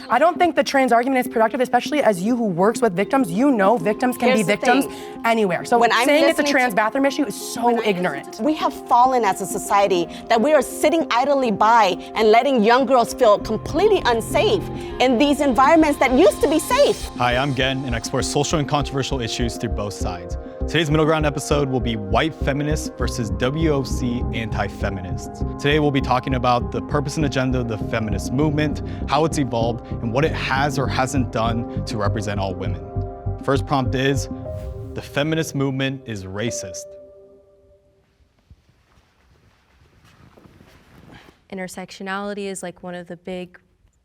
I don't think the trans argument is productive, especially as you who works with victims, you know victims can be victims anywhere. So saying it's a trans bathroom issue is so ignorant. We have fallen as a society that we are sitting idly by and letting young girls feel completely unsafe in these environments that used to be safe. Hi, I'm Gen, and I explore social and controversial issues through both sides. Today's Middle Ground episode will be white feminists versus POC Anti-Feminists. Today we'll be talking about the purpose and agenda of the feminist movement, how it's evolved, and what it has or hasn't done to represent all women. First prompt is, the feminist movement is racist. Intersectionality is like one of the big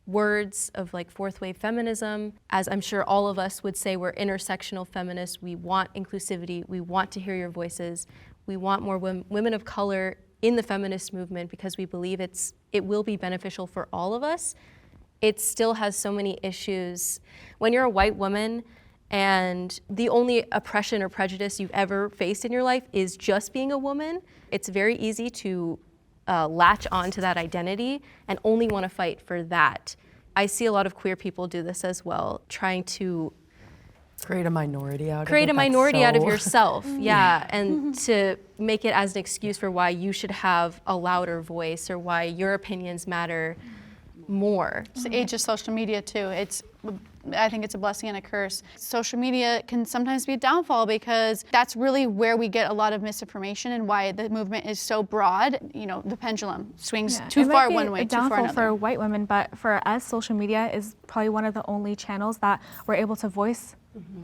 words of like fourth wave feminism. As I'm sure all of us would say, we're intersectional feminists. We want inclusivity. We want to hear your voices. We want more women of color in the feminist movement because we believe it will be beneficial for all of us. It still has so many issues. When you're a white woman and the only oppression or prejudice you've ever faced in your life is just being a woman, it's very easy to latch on to that identity and only want to fight for that. I see a lot of queer people do this as well, trying to create a minority out of yourself, yeah, and to make it as an excuse for why you should have a louder voice or why your opinions matter more. It's the age of social media too. I think it's a blessing and a curse. Social media can sometimes be a downfall because that's really where we get a lot of misinformation and why the movement is so broad. You know, the pendulum swings too far one way, too far another. It might be a downfall for white women, but for us, social media is probably one of the only channels that we're able to voice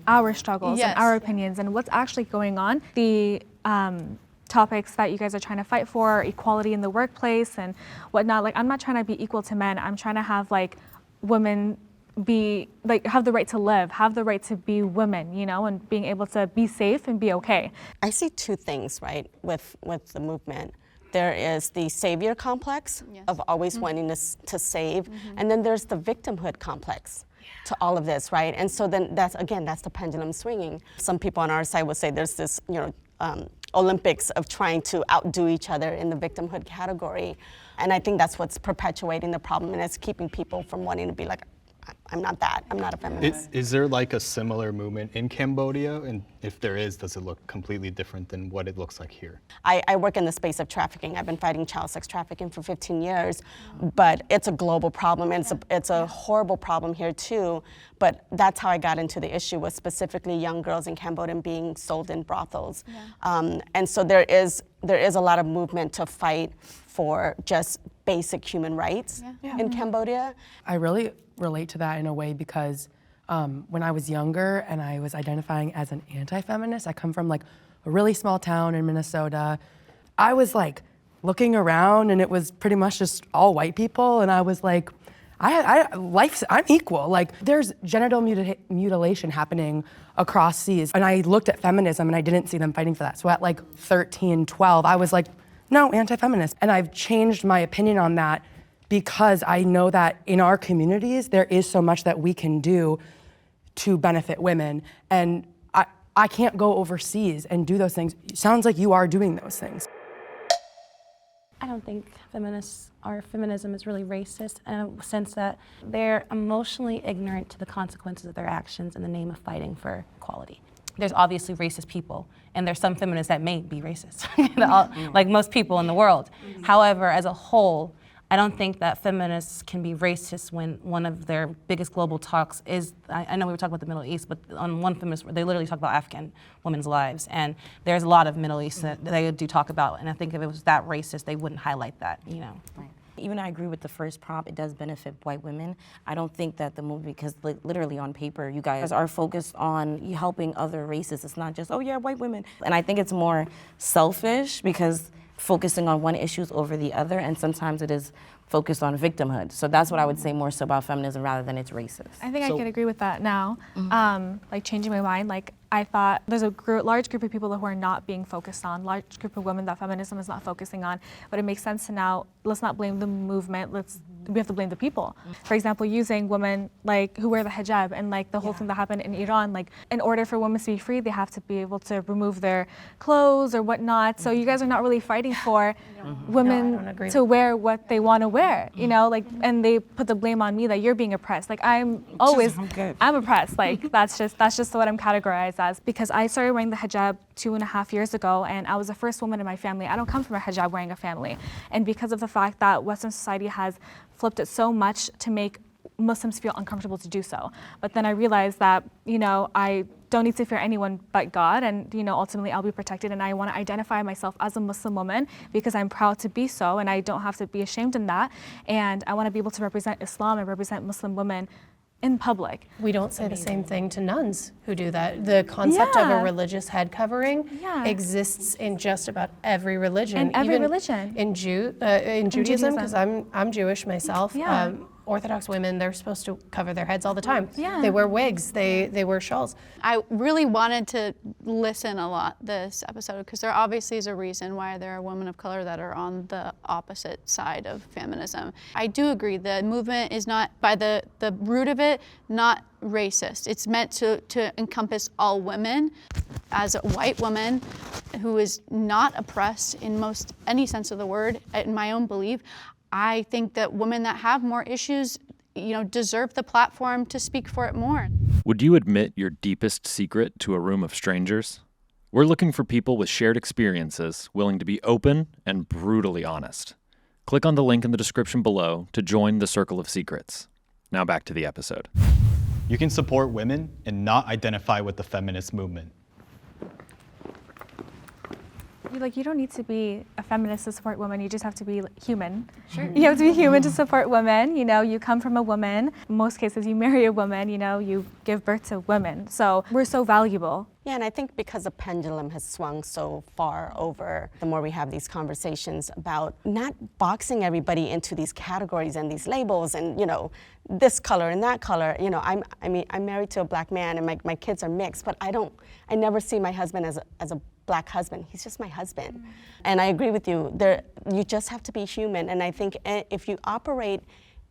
our struggles and our opinions and what's actually going on. The topics that you guys are trying to fight for, equality in the workplace and whatnot. Like, I'm not trying to be equal to men. I'm trying to have like women be like have the right to live, have the right to be women, you know, and being able to be safe and be okay. I see two things, right, with the movement. There is the savior complex of always wanting to save, and then there's the victimhood complex to all of this, right? And so then that's the pendulum swinging. Some people on our side would say there's this, Olympics of trying to outdo each other in the victimhood category. And I think that's what's perpetuating the problem, and it's keeping people from wanting to be like, I'm not that, I'm not a feminist. Is there like a similar movement in Cambodia? And if there is, does it look completely different than what it looks like here? I work in the space of trafficking. I've been fighting child sex trafficking for 15 years, but it's a global problem, and it's a horrible problem here too. But that's how I got into the issue, was specifically young girls in Cambodia being sold in brothels. And so there is a lot of movement to fight for just basic human rights in Cambodia. I really relate to that in a way because when I was younger and I was identifying as an anti-feminist, I come from like a really small town in Minnesota. I was like looking around and it was pretty much just all white people, and I was like, I'm equal. Like, there's genital mutilation happening across seas, and I looked at feminism and I didn't see them fighting for that. So at like 13, 12, I was like, no, anti-feminist. And I've changed my opinion on that because I know that in our communities, there is so much that we can do to benefit women. And I can't go overseas and do those things. It sounds like you are doing those things. I don't think feminism is really racist in a sense that they're emotionally ignorant to the consequences of their actions in the name of fighting for equality. There's obviously racist people, and there's some feminists that may be racist, like most people in the world. However, as a whole, I don't think that feminists can be racist when one of their biggest global talks is, I know we were talking about the Middle East, but on one feminist, they literally talk about Afghan women's lives. And there's a lot of Middle East that they do talk about. And I think if it was that racist, they wouldn't highlight that, you know. Right. Even though I agree with the first prompt, it does benefit white women. I don't think that the movie, because literally on paper, you guys are focused on helping other races. It's not just, oh yeah, white women. And I think it's more selfish because focusing on one issue over the other, and sometimes it is focused on victimhood. So that's what I would say more so about feminism rather than it's racist. I think I could agree with that now. Like changing my mind, like I thought there's a large group of people who are not being focused on, large group of women that feminism is not focusing on, but it makes sense to now, let's not blame the movement, let's we have to blame the people. For example, using women like who wear the hijab and like the whole thing that happened in Iran, like in order for women to be free, they have to be able to remove their clothes or whatnot. So you guys are not really fighting for women to wear what they want to wear, you know, like, and they put the blame on me that you're being oppressed. Like I'm oppressed. Like that's just what I'm categorized as, because I started wearing the hijab 2.5 years ago, and I was the first woman in my family. I don't come from a hijab wearing a family. And because of the fact that Western society has flipped it so much to make Muslims feel uncomfortable to do so. But then I realized that, you know, I don't need to fear anyone but God, and, you know, ultimately I'll be protected, and I want to identify myself as a Muslim woman because I'm proud to be so, and I don't have to be ashamed in that. And I want to be able to represent Islam and represent Muslim women in public. We don't say the same thing to nuns who do that. The concept of a religious head covering exists in just about every religion. In every even religion. In Judaism, because I'm Jewish myself. Yeah. Orthodox women, they're supposed to cover their heads all the time. Yeah. They wear wigs, they wear shawls. I really wanted to listen a lot this episode because there obviously is a reason why there are women of color that are on the opposite side of feminism. I do agree the movement is not, by the root of it, not racist. It's meant to encompass all women. As a white woman who is not oppressed in any sense of the word, in my own belief, I think that women that have more issues, you know, deserve the platform to speak for it more. Would you admit your deepest secret to a room of strangers? We're looking for people with shared experiences, willing to be open and brutally honest. Click on the link in the description below to join the Circle of Secrets. Now back to the episode. You can support women and not identify with the feminist movement. You don't need to be a feminist to support women. You just have to be human. Sure. You have to be human to support women. You know, you come from a woman. In most cases, you marry a woman. You know, you give birth to women. So we're so valuable. Yeah, and I think because the pendulum has swung so far over, the more we have these conversations about not boxing everybody into these categories and these labels and, you know, this color and that color. You know, I'm married to a black man and my kids are mixed, but I never see my husband as a black husband. He's just my husband. And I agree with you. You just have to be human. And I think if you operate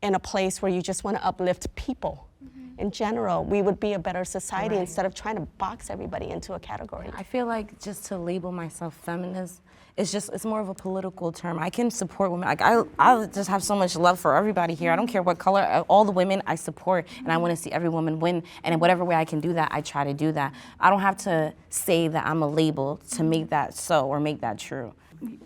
in a place where you just want to uplift people in general, we would be a better society instead of trying to box everybody into a category. I feel like just to label myself feminist, it's more of a political term. I can support women. Like I just have so much love for everybody here. I don't care what color, all the women I support, and I want to see every woman win. And in whatever way I can do that, I try to do that. I don't have to say that I'm a label to make that so or make that true.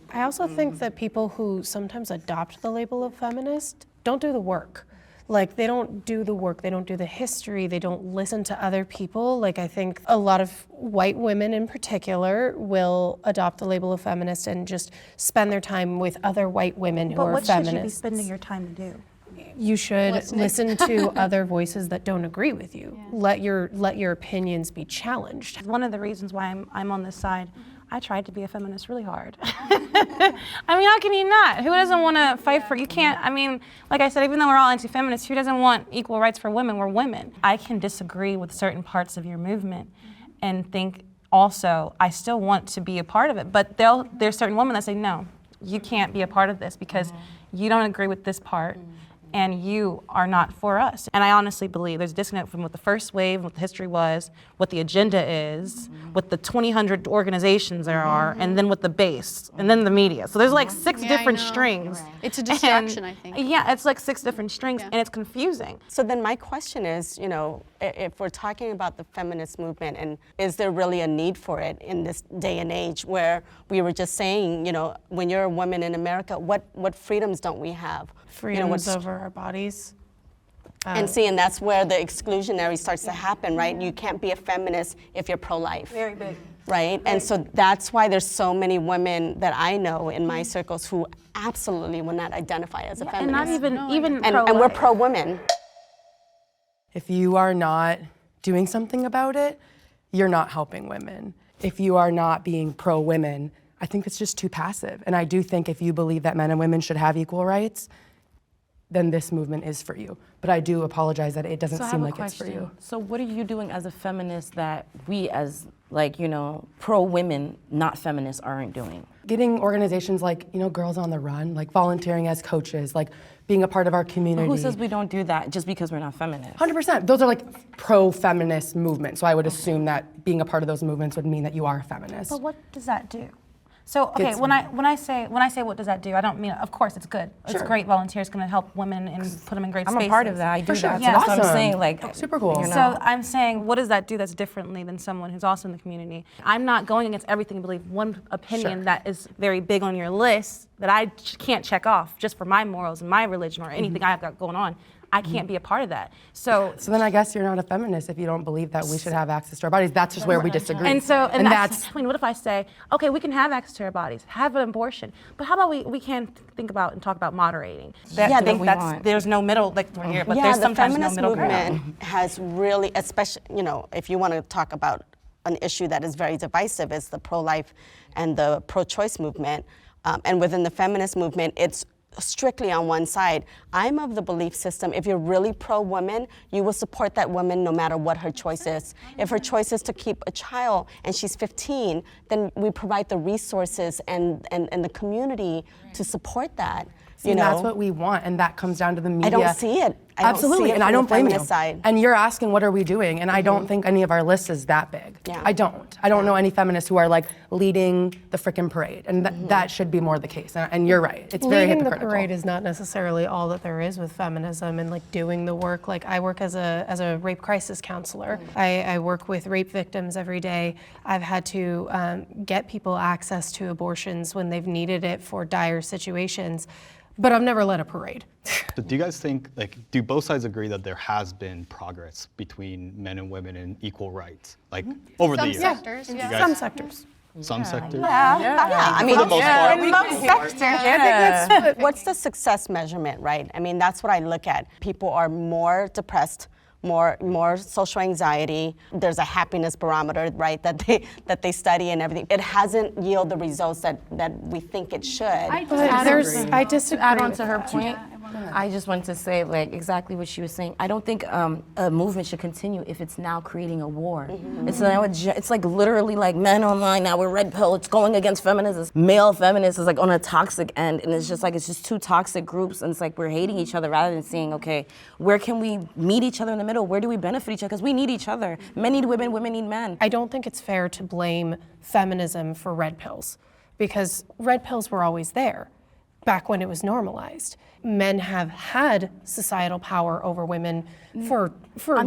I also think that people who sometimes adopt the label of feminist don't do the work. Like, they don't do the work, they don't do the history, they don't listen to other people. Like, I think a lot of white women in particular will adopt the label of feminist and just spend their time with other white women who are feminists. But what should you be spending your time to do? You should listen to other voices that don't agree with you. Yeah. Let your opinions be challenged. One of the reasons why I'm on this side, I tried to be a feminist really hard. I mean, how can you not? Who doesn't want to fight for, you can't, I mean, like I said, even though we're all anti-feminists, who doesn't want equal rights for women? We're women. I can disagree with certain parts of your movement and think also, I still want to be a part of it, but there's certain women that say, no, you can't be a part of this because you don't agree with this part. And you are not for us. And I honestly believe there's a disconnect from what the first wave, what the history was, what the agenda is, what the 200 organizations there are, and then what the base, and then the media. So there's like 6 different strings. It's a distraction, I think. Yeah, it's like 6 different strings, and it's confusing. So then my question is, you know, if we're talking about the feminist movement, and is there really a need for it in this day and age where we were just saying, you know, when you're a woman in America, what freedoms don't we have? Freedoms over our bodies. And that's where the exclusionary starts to happen, right? You can't be a feminist if you're pro-life. Very big. Right? And so that's why there's so many women that I know in my circles who absolutely will not identify as a feminist. And not even pro-life. And we're pro-women. If you are not doing something about it, you're not helping women. If you are not being pro-women, I think it's just too passive. And I do think if you believe that men and women should have equal rights, then this movement is for you. But I do apologize that it doesn't So I seem have a like it's for question. you. So what are you doing as a feminist that we as pro-women, not feminists, aren't doing? Getting organizations like, Girls on the Run, like volunteering as coaches, like being a part of our community. Who says we don't do that just because we're not feminists? 100%. Those are like pro-feminist movements. So I would assume that being a part of those movements would mean that you are a feminist. But what does that do? So okay, when I say what does that do, I don't mean, of course it's good. It's great. Volunteers going to help women and put them in great spaces. I'm a part of that. I do sure. that. Yeah. So that's what Awesome. I'm saying. Like, super cool. So I'm saying, what does that do that's differently than someone who's also in the community? I'm not going against everything and believe one opinion that is very big on your list that I can't check off just for my morals and my religion or anything I've got going on. I can't be a part of that. So then I guess you're not a feminist if you don't believe that we should have access to our bodies. That's just where we disagree. And that's I mean, what if I say, okay, we can have access to our bodies, have an abortion, but how about we can think about and talk about moderating? There's no middle, like we're here, but there's sometimes no middle ground. The feminist movement has really, especially, if you want to talk about an issue that is very divisive, is the pro-life and the pro-choice movement. And within the feminist movement, it's strictly on one side. I'm of the belief system, if you're really pro-woman, you will support that woman no matter what her choice is. If her choice is to keep a child and she's 15, then we provide the resources and the community to support that. And that's what we want, and that comes down to the media. I don't see it. Absolutely, and I don't blame you. Side. And you're asking, what are we doing? And I don't think any of our list is that big. Yeah. I don't know any feminists who are like leading the frickin' parade, and that should be more the case. And you're right, it's very hypocritical. Leading the parade is not necessarily all that there is with feminism, and like doing the work. Like I work as a rape crisis counselor. I work with rape victims every day. I've had to get people access to abortions when they've needed it for dire situations. But I've never led a parade. But do you guys think, do both sides agree that there has been progress between men and women in equal rights, over the years? Some sectors, yeah. Some sectors. Some sectors? Yeah, I mean, for the most part. What's the success measurement, right? I mean, that's what I look at. People are more depressed, more social anxiety. There's a happiness barometer, right, that they study and everything. It hasn't yielded the results that we think it should. I disagree. To add on to her point, I just want to say exactly what she was saying. I don't think a movement should continue if it's now creating a war. It's like literally like men online now, we're red pill, it's going against feminism. Male feminists is like on a toxic end, and it's just two toxic groups, and it's like we're hating each other rather than saying, okay, where can we meet each other in the middle? Where do we benefit each other? Because we need each other. Men need women, women need men. I don't think it's fair to blame feminism for red pills, because red pills were always there back when it was normalized. Men have had societal power over women for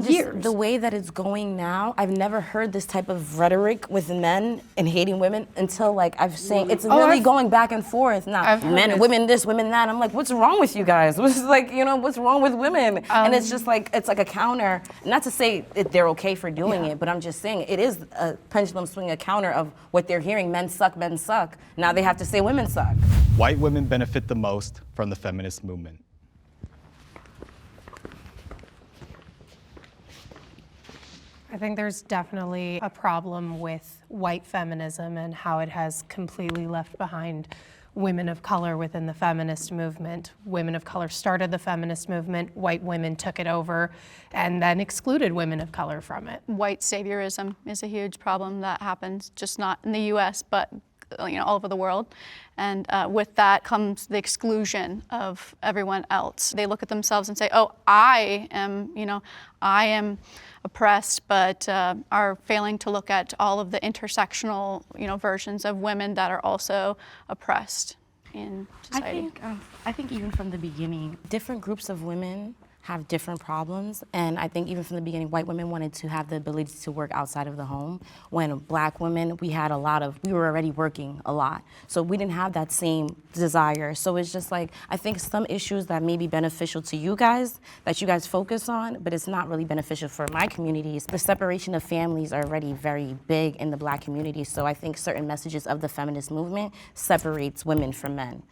years. The way that it's going now, I've never heard this type of rhetoric with men and hating women until I've seen it's really going back and forth now. Men and women this, women that. I'm like, what's wrong with you guys? What's wrong with women? And it's just it's like a counter. Not to say that they're okay for doing it, but I'm just saying it is a pendulum swing, a counter of what they're hearing. Men suck, men suck. Now they have to say women suck. White women benefit the most from the feminist movement. I think there's definitely a problem with white feminism and how it has completely left behind women of color within the feminist movement. Women of color started the feminist movement, white women took it over, and then excluded women of color from it. White saviorism is a huge problem that happens, just not in the US, but all over the world. And with that comes the exclusion of everyone else. They look at themselves and say, oh, I am oppressed, but are failing to look at all of the intersectional, versions of women that are also oppressed in society. I think even from the beginning, different groups of women have different problems, and I think even from the beginning, white women wanted to have the ability to work outside of the home. When black women, we were already working a lot, so we didn't have that same desire. So it's just I think some issues that may be beneficial to you guys, that you guys focus on, but it's not really beneficial for my communities. The separation of families are already very big in the black community, so I think certain messages of the feminist movement separates women from men.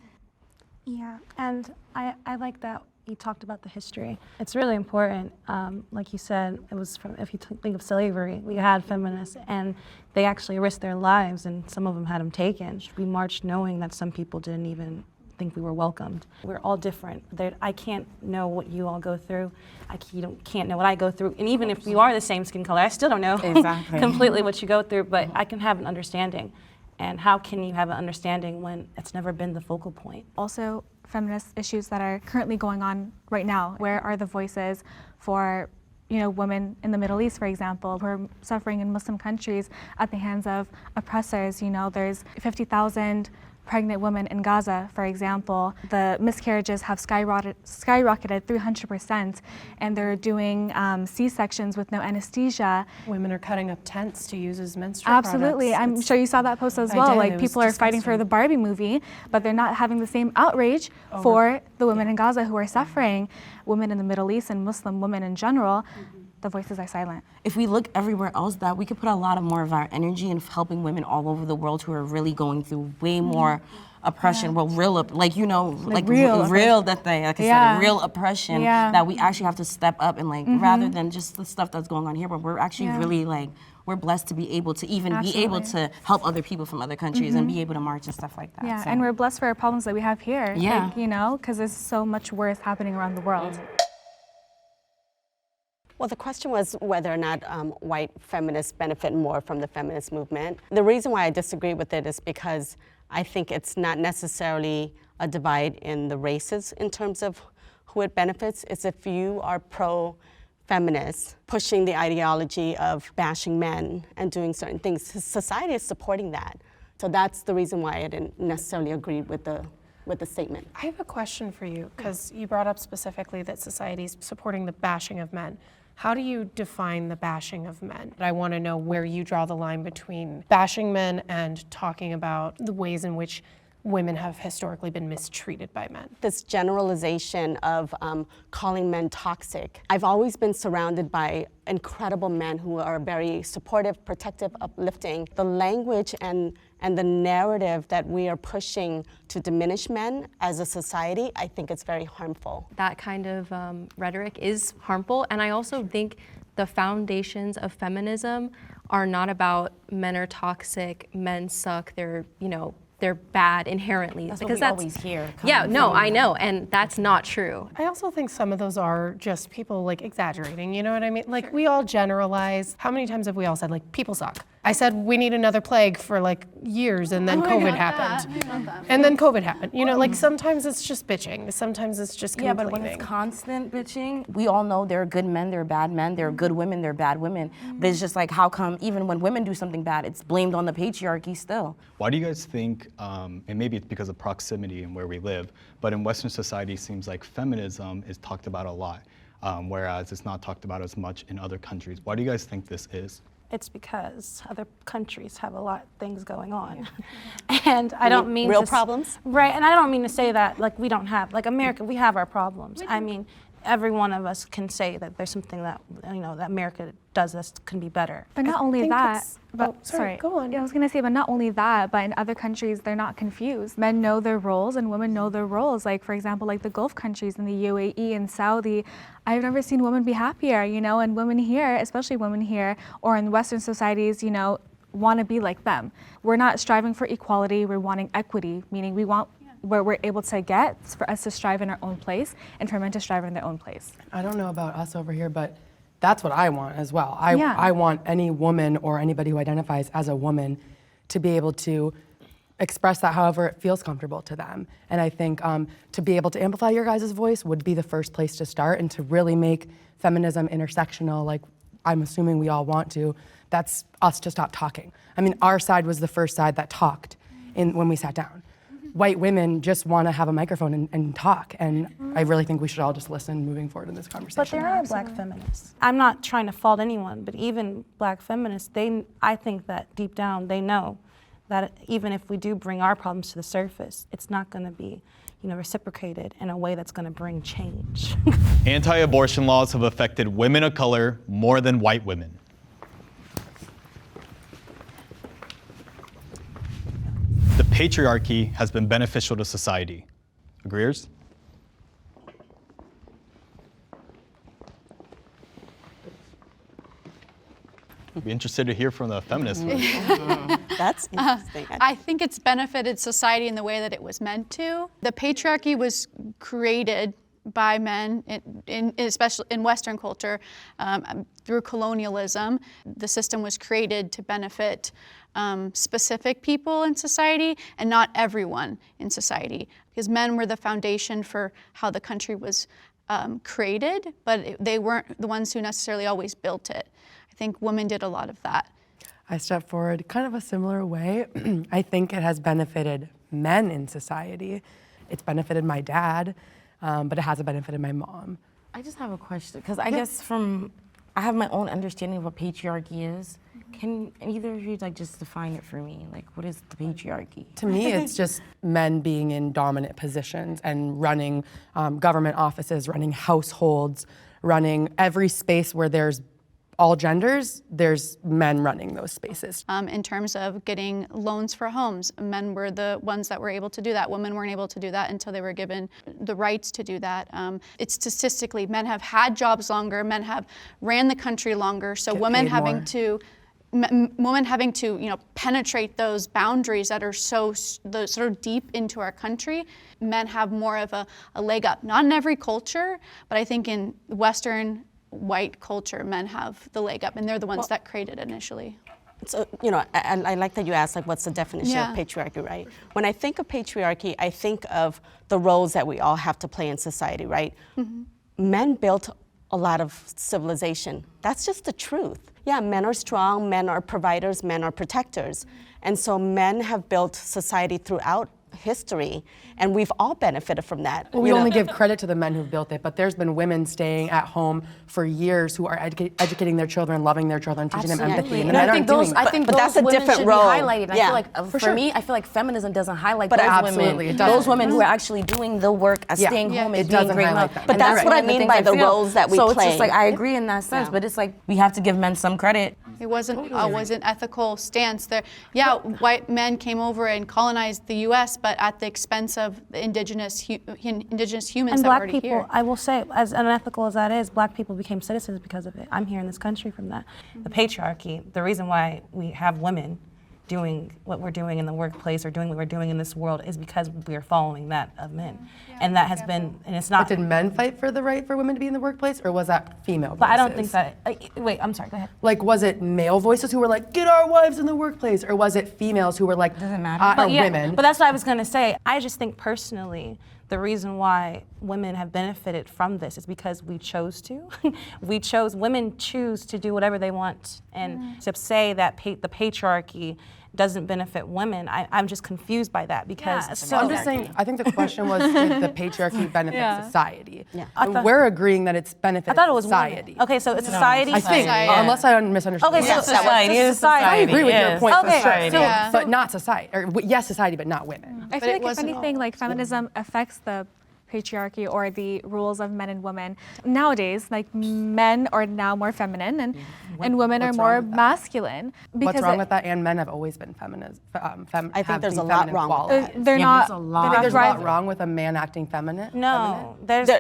Yeah, and I like that you talked about the history. It's really important. Like you said, it was if you think of slavery, we had feminists and they actually risked their lives and some of them had them taken. We marched knowing that some people didn't even think we were welcomed. We're all different. I can't know what you all go through. You can't know what I go through. And even if you are the same skin color, I still don't know completely what you go through, but I can have an understanding. And how can you have an understanding when it's never been the focal point? Also, feminist issues that are currently going on right now. Where are the voices for women in the Middle East, for example, who are suffering in Muslim countries at the hands of oppressors? There's 50,000 pregnant women in Gaza, for example. The miscarriages have skyrocketed 300%, and they're doing C-sections with no anesthesia. Women are cutting up tents to use as menstrual Absolutely. products. I'm sure you saw that post as well. Like, people are fighting for the Barbie movie, but they're not having the same outrage for the women in Gaza who are suffering. Women in the Middle East and Muslim women in general, the voices are silent. If we look everywhere else, that we could put a lot more of our energy in helping women all over the world who are really going through way more oppression, well, real oppression, that we actually have to step up and rather than just the stuff that's going on here, but we're actually really we're blessed to be able to be able to help other people from other countries and be able to march and stuff like that. Yeah, and we're blessed for our problems that we have here. Yeah. Because there's so much worse happening around the world. Well, the question was whether or not white feminists benefit more from the feminist movement. The reason why I disagree with it is because I think it's not necessarily a divide in the races in terms of who it benefits. It's if you are pro-feminist, pushing the ideology of bashing men and doing certain things, society is supporting that. So that's the reason why I didn't necessarily agree with the statement. I have a question for you, because you brought up specifically that society's supporting the bashing of men. How do you define the bashing of men? I want to know where you draw the line between bashing men and talking about the ways in which women have historically been mistreated by men. This generalization of calling men toxic. I've always been surrounded by incredible men who are very supportive, protective, uplifting. The language and the narrative that we are pushing to diminish men as a society, I think it's very harmful. That kind of rhetoric is harmful, and I also think the foundations of feminism are not about men are toxic, men suck, they're bad inherently. That's because what we always hear. Yeah, no, I know, and that's not true. I also think some of those are just people exaggerating, you know what I mean? We all generalize. How many times have we all said people suck? I said we need another plague for years, and then COVID happened. And then COVID happened. Sometimes it's just bitching. Sometimes it's just complaining. Yeah, but when it's constant bitching, we all know there are good men, there are bad men, there are good women, there are bad women. But it's just how come even when women do something bad, it's blamed on the patriarchy still? Why do you guys think, and maybe it's because of proximity and where we live, but in Western society it seems like feminism is talked about a lot, whereas it's not talked about as much in other countries. Why do you guys think this is? It's because other countries have a lot of things going on. And I don't mean real problems? Right, and I don't mean to say that we don't have, America, we have our problems. I mean, every one of us can say that there's something that, that America does that can be better. But not only that, sorry, go on. Yeah, I was gonna say, but not only that, but in other countries, they're not confused. Men know their roles and women know their roles. For example, the Gulf countries in the UAE and Saudi, I've never seen women be happier, and women here, especially women here, or in Western societies, want to be like them. We're not striving for equality, we're wanting equity, meaning we want where we're able to get for us to strive in our own place and for men to strive in their own place. I don't know about us over here, but that's what I want as well. I want any woman or anybody who identifies as a woman to be able to express that however it feels comfortable to them. And I think to be able to amplify your guys' voice would be the first place to start, and to really make feminism intersectional, like I'm assuming we all want to, that's us to stop talking. I mean, our side was the first side that talked when we sat down. White women just want to have a microphone and talk, and I really think we should all just listen moving forward in this conversation. But there are black feminists. I'm not trying to fault anyone, but even black feminists, I think that deep down they know that even if we do bring our problems to the surface, it's not going to be reciprocated in a way that's going to bring change. Anti-abortion laws have affected women of color more than white women. The patriarchy has been beneficial to society. Agreeers? Be interested to hear from the feminists. That's interesting. I think it's benefited society in the way that it was meant to. The patriarchy was created by men, especially in Western culture, through colonialism. The system was created to benefit specific people in society and not everyone in society, because men were the foundation for how the country was created, but they weren't the ones who necessarily always built it. I think women did a lot of that. I step forward kind of a similar way. I think it has benefited men in society. It's benefited my dad, but it hasn't benefited my mom. I just have a question, because I guess I have my own understanding of what patriarchy is. Can either of you just define it for me? Like, what is the patriarchy? To me, it's just men being in dominant positions and running government offices, running households, running every space where there's all genders, there's men running those spaces. In terms of getting loans for homes, men were the ones that were able to do that. Women weren't able to do that until they were given the rights to do that. It's statistically, men have had jobs longer, men have ran the country longer, so women having to penetrate those boundaries that are so deep into our country, men have more of a leg up. Not in every culture, but I think in Western white culture, men have the leg up, and they're the ones that created it initially. So, I like that you asked, what's the definition of patriarchy, right? When I think of patriarchy, I think of the roles that we all have to play in society, right? Mm-hmm. Men built a lot of civilization. That's just the truth. Yeah, men are strong, men are providers, men are protectors. And so men have built society throughout history, and we've all benefited from that. Well, we only give credit to the men who've built it, but there's been women staying at home for years who are educating their children, loving their children, teaching them empathy, and the men aren't doing that. I think but those that's a women different should role. be highlighted. Yeah. I feel like, for me, I feel like feminism doesn't highlight But those absolutely, women. it doesn't. Those women who are actually doing the work, staying home, and being great moms. them. But that's what I mean by the roles that we play. So play. it's just like, I agree in that sense, but it's like we have to give men some credit. It wasn't an ethical stance there. Yeah, white men came over and colonized the U.S., but at the expense of the indigenous humans And that were black already people, here. I will say, as unethical as that is, black people became citizens because of it. I'm here in this country from that. The patriarchy, the reason why we have women doing what we're doing in the workplace or doing what we're doing in this world is because we are following that of men. And that has been, and it's not. But did men fight for the right for women to be in the workplace, or was that female voices? But I don't think that, wait, I'm sorry, go ahead. Like, was it male voices who were like, get our wives in the workplace, or was it females who were like, doesn't matter. or women? But that's what I was gonna say. I just think personally, the reason why women have benefited from this is because we chose to. Women choose to do whatever they want. And to say that the patriarchy doesn't benefit women, I'm just confused by that because So I'm just saying, I think the question was, did the patriarchy benefit society? Yeah. We're agreeing that it's benefited I thought it was society. women. Okay, so it's society. I think, unless I misunderstood. Okay, so Society is society. I agree with your point Okay, for sure, so- but not society. Or yes, society, but not women. I feel like if anything, like feminism affects the patriarchy or the rules of men and women. Nowadays, like men are now more feminine and women are what's more wrong with that? masculine. What's wrong with that? And men have always been feminist. I think there's a lot wrong with that. They're not. there's a lot. I think there's a lot thriving. wrong with a man acting feminine. No, There's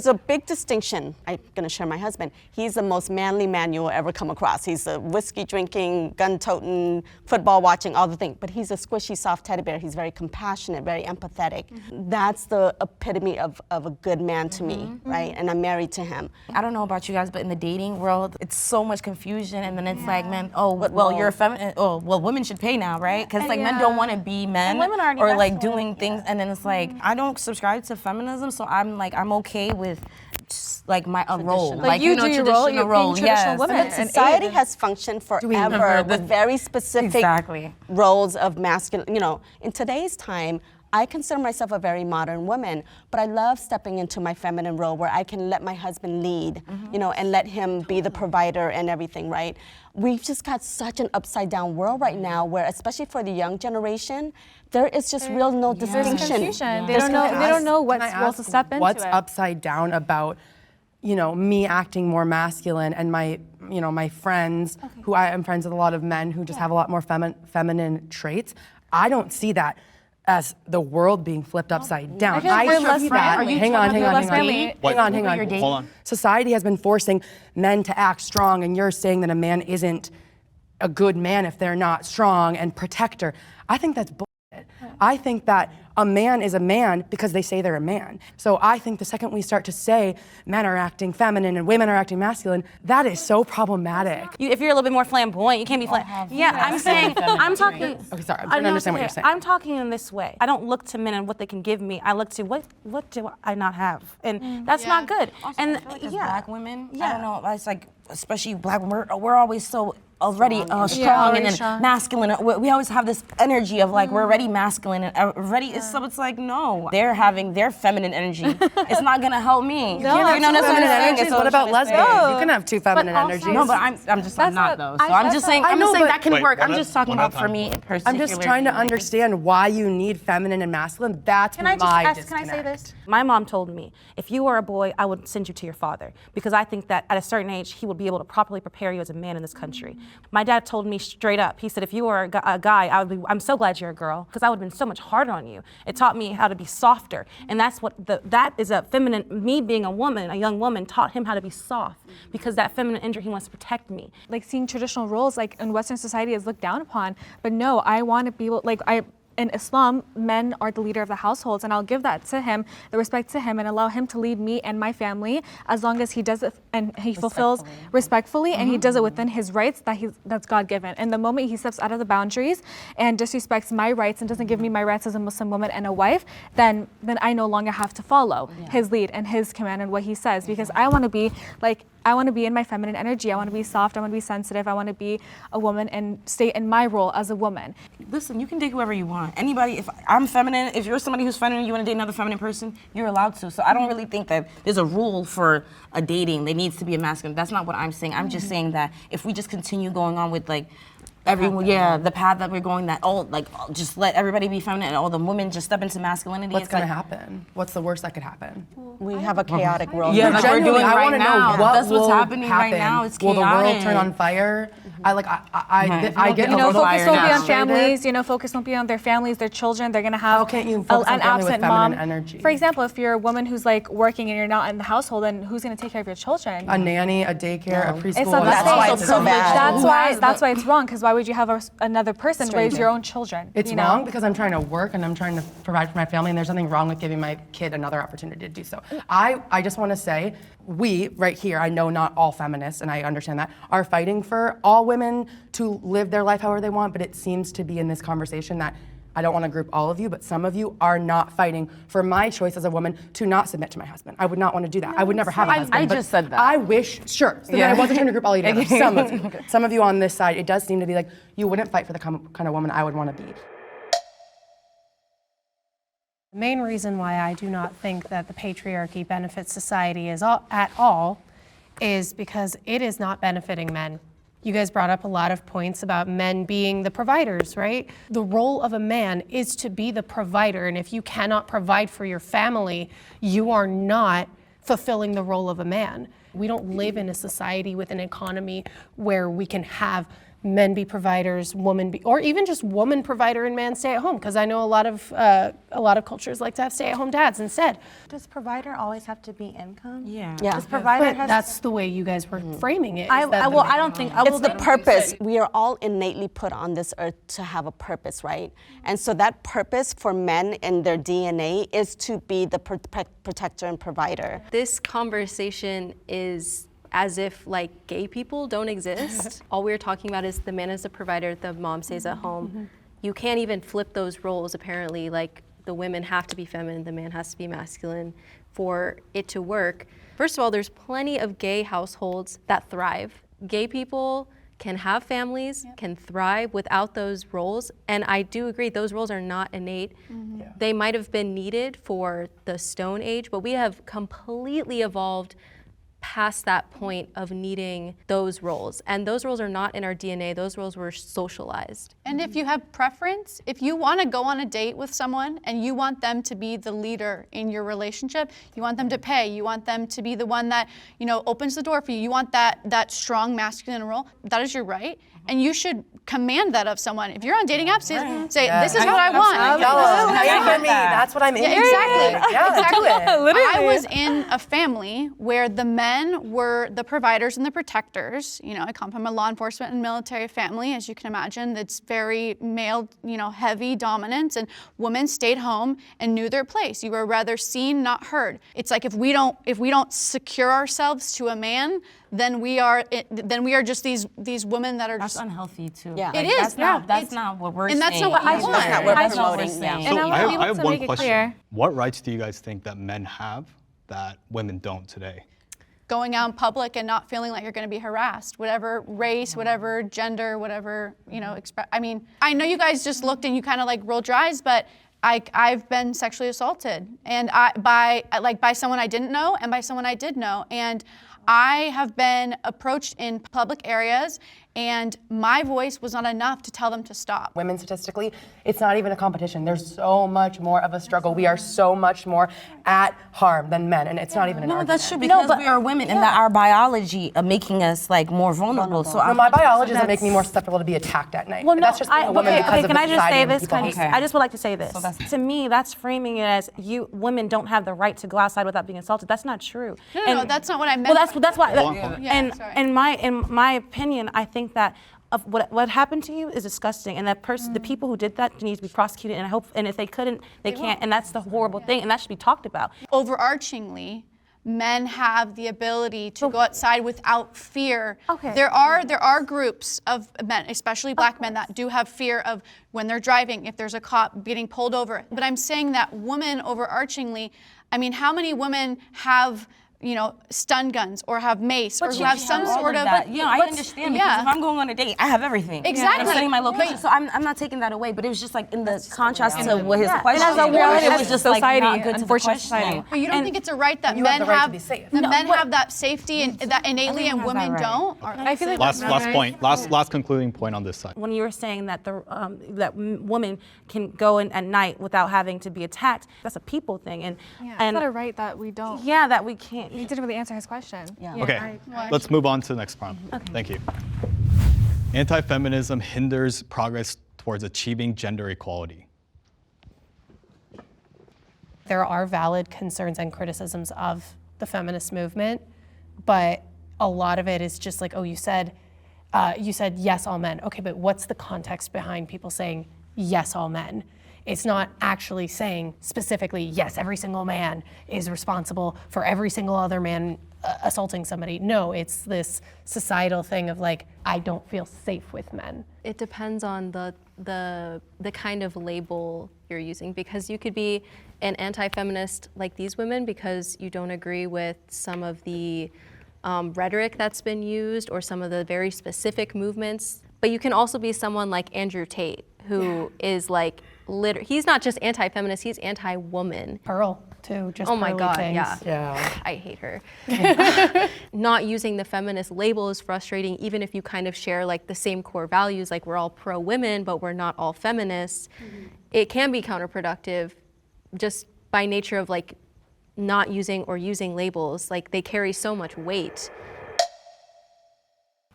a big distinction. I'm going to share my husband. He's the most manly man you will ever come across. He's a whiskey drinking, gun toting, football watching, all the things. But he's a squishy, soft teddy bear. He's very compassionate, very empathetic. That's the epitome of a good man to me, right? And I'm married to him. I don't know about you guys, but in the dating world, it's so much confusion, and then it's like, men, well, you're a feminine. Oh, well, women should pay now, right? Because like men don't want to be men, women already or like masculine. doing things, and then it's like I don't subscribe to feminism, so I'm okay with just, like my role, Like you do your role, traditional you're being traditional yes. women. And society has functioned forever with very specific Exactly. roles of masculine. In today's time, I consider myself a very modern woman, but I love stepping into my feminine role where I can let my husband lead, and let him be the provider and everything, right? We've just got such an upside down world right now where, especially for the young generation, there is just no distinction. Confusion. They don't know what role to step into. What's upside down about, me acting more masculine and my friends, who I am friends with a lot of men who just have a lot more feminine traits. I don't see that as the world being flipped upside down. I see that. Hang on. Hold on. Society has been forcing men to act strong, and you're saying that a man isn't a good man if they're not strong and protector. I think that's bullshit. I think that a man is a man because they say they're a man. So I think the second we start to say men are acting feminine and women are acting masculine, that is so problematic. If you're a little bit more flamboyant, you can't be flamboyant. Yeah, I'm saying, I'm talking. Okay, sorry, I'm trying to understand what you're saying. I'm talking in this way. I don't look to men and what they can give me. I look to what do I not have, and that's not good. Also, and I feel like as black women, I don't know, it's like, especially black women, we're always so already strong and then masculine. We always have this energy of like we're already masculine and already. So it's like no, they're having their feminine energy. It's not gonna help me. No, you know, that's feminine energies. What about lesbians? You can have two feminine energies. No, but I'm not though. So I'm just saying. I'm just saying that can work. I'm just talking about for me personally. I'm just trying to understand why you need feminine and masculine. That's my disconnect. Can I say this? My mom told me if you were a boy, I would send you to your father because I think that at a certain age he would be able to properly prepare you as a man in this country. My dad told me straight up, he said, if you were a guy, I'm so glad you're a girl, because I would have been so much harder on you. It taught me how to be softer. And that's what, that is a feminine, me being a woman, a young woman, taught him how to be soft, because that feminine energy, he wants to protect me. Like seeing traditional roles like in Western society is looked down upon, but no, I want to be able, like in Islam, men are the leader of the households, and I'll give that to him, the respect to him, and allow him to lead me and my family as long as he does it and he fulfills respectfully and he does it within his rights that's God-given. And the moment he steps out of the boundaries and disrespects my rights and doesn't give me my rights as a Muslim woman and a wife, then I no longer have to follow his lead and his command and what he says, because I want to be in my feminine energy. I want to be soft. I want to be sensitive. I want to be a woman and stay in my role as a woman. Listen, you can date whoever you want. Anybody, if I'm feminine, if you're somebody who's feminine, you want to date another feminine person, you're allowed to. So I don't really think that there's a rule for a dating. There needs to be a masculine. That's not what I'm saying. I'm just saying that if we just continue going on with like, the path that we're going, that just let everybody be feminine and all the women just step into masculinity. What's gonna happen? What's the worst that could happen? We have a chaotic world. Yeah, like we're doing I right want to now. know what That's what's will happening happen. right now. It's will chaotic. the world turn on fire? I get Focus won't be on families. families. Focus won't be on their families, their children. They're gonna have How can't you focus on an family with absent feminine mom. energy? For example, if you're a woman who's like working and you're not in the household, then who's gonna take care of your children? A nanny, a daycare, a preschool. It's not the That's same. also so bad. That's why it's wrong. Because why would you have another person raise your own children? It's wrong because I'm trying to work and I'm trying to provide for my family, and there's nothing wrong with giving my kid another opportunity to do so. I just want to say, we right here, I know not all feminists, and I understand that, are fighting for all women to live their life however they want, but it seems to be in this conversation that I don't want to group all of you, but some of you are not fighting for my choice as a woman to not submit to my husband. I would not want to do that. I would never have a husband. I just said that. I wish, sure. So then I wasn't trying to group all of you together. Some of you. Some of you on this side, it does seem to be like, you wouldn't fight for the kind of woman I would want to be. The main reason why I do not think that the patriarchy benefits society at all is because it is not benefiting men. You guys brought up a lot of points about men being the providers, right? The role of a man is to be the provider, and if you cannot provide for your family, you are not fulfilling the role of a man. We don't live in a society with an economy where we can have men be providers, women be, or even just woman provider and man stay at home. Because I know a lot of cultures like to have stay-at-home dads instead. Does provider always have to be income? Yeah. Does provider But that's the way you guys were framing it. I don't think. It's the purpose. We are all innately put on this earth to have a purpose, right? And so that purpose for men in their DNA is to be the protector and provider. This conversation is as if like gay people don't exist. All we're talking about is the man is the provider, the mom stays at home. You can't even flip those roles apparently, like the women have to be feminine, the man has to be masculine for it to work. First of all, there's plenty of gay households that thrive. Gay people can have families, can thrive without those roles. And I do agree, those roles are not innate. They might have been needed for the Stone Age, but we have completely evolved past that point of needing those roles. And those roles are not in our DNA, those roles were socialized. And if you have preference, if you want to go on a date with someone and you want them to be the leader in your relationship, you want them to pay, you want them to be the one that, opens the door for you, you want that strong masculine role, that is your right. and you should command that of someone. If you're on dating apps, say this is what I want. That's what I'm into. Exactly. Yeah, exactly. do I was in a family where the men were the providers and the protectors. You know, I come from a law enforcement and military family, as you can imagine. That's very male, heavy dominance, and women stayed home and knew their place. You were rather seen, not heard. It's like if we don't secure ourselves to a man, then we are just these women that are That's just unhealthy too. Yeah. It is. That's not what we're saying. And that's not what I want. That's not what That's we're not what we're promoting. Yeah. saying. And I want I people have to one make it question. clear. What rights do you guys think that men have that women don't today? Going out in public and not feeling like you're going to be harassed, whatever race, whatever gender, whatever, I mean, I know you guys just looked and you kind of like rolled your eyes, but I've been sexually assaulted, and by someone I didn't know and by someone I did know, and I have been approached in public areas, and my voice was not enough to tell them to stop. Women statistically, it's not even a competition. There's so much more of a struggle. We are so much more at harm than men, and it's not even an argument. That's true because we are women, and that our biology are making us like more vulnerable. So my biology doesn't make me more susceptible to be attacked at night. Well, no, that's just being a woman because of can I just say this? society and people. I just would like to say this. To me, that's framing it as women don't have the right to go outside without being assaulted. That's not true. No, that's not what I meant. Well, that's why. sorry. In my opinion, I think that of what happened to you is disgusting, and that person, the people who did that, need to be prosecuted. And I hope, and if they couldn't, they can't. And that's the horrible thing, and that should be talked about. Overarchingly, men have the ability to go outside without fear. Okay. There are groups of men, especially black men, that do have fear of when they're driving, if there's a cop getting pulled over. But I'm saying that women overarchingly, I mean, how many women have stun guns or have mace or who have some sort of. I understand because if I'm going on a date, I have everything. Exactly. I'm setting my location, so I'm not taking that away. But it was just like in the contrast to what his question. And as a woman, it was just like society, not good to the unfortunate question. society. But you don't think it's a right that You men have the right to be safe. men have that safety and that innately and women don't? I feel like Last point. Last concluding point on this side. When you were saying that that women can go in at night without having to be attacked, that's a people thing, and it's not a right that we don't. yeah, that we can't. You didn't really answer his question. Okay, let's move on to the next prompt. Thank you. Anti-feminism hinders progress towards achieving gender equality. There are valid concerns and criticisms of the feminist movement, but a lot of it is just like, oh, you said yes, all men. Okay, but what's the context behind people saying yes, all men? It's not actually saying specifically, yes, every single man is responsible for every single other man assaulting somebody. No, it's this societal thing of like, I don't feel safe with men. It depends on the kind of label you're using, because you could be an anti-feminist like these women because you don't agree with some of the rhetoric that's been used or some of the very specific movements. But you can also be someone like Andrew Tate, who is like, he's not just anti-feminist, he's anti-woman. Pearl, too, just Oh my pearly God, things. yeah. I hate her. Not using the feminist label is frustrating, even if you kind of share like the same core values, like we're all pro-women, but we're not all feminists. It can be counterproductive just by nature of like not using or using labels. Like they carry so much weight.